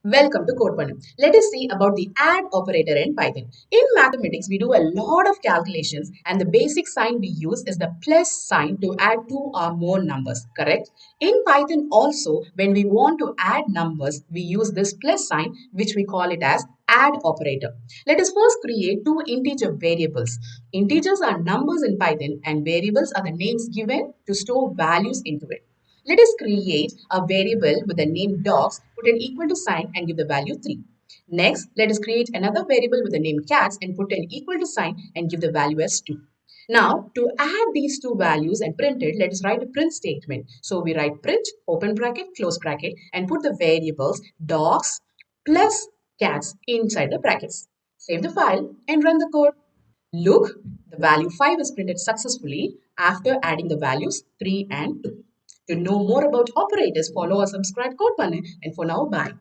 Welcome to codePannu. Let us see about the add operator in Python. In mathematics, we do a lot of calculations and the basic sign we use is the plus sign to add two or more numbers, correct? In Python also, when we want to add numbers, we use this plus sign which we call it as add operator. Let us first create two integer variables. Integers are numbers in Python and variables are the names given to store values into it. Let us create a variable with the name dogs, put an equal to sign and give the value 3. Next, let us create another variable with the name cats and put an equal to sign and give the value as 2. Now, to add these two values and print it, let us write a print statement. So we write print, open bracket, close bracket, and put the variables dogs plus cats inside the brackets. Save the file and run the code. Look, the value 5 is printed successfully after adding the values 3 and 2. To know more about operators, follow or subscribe codePannu. And for now, bye.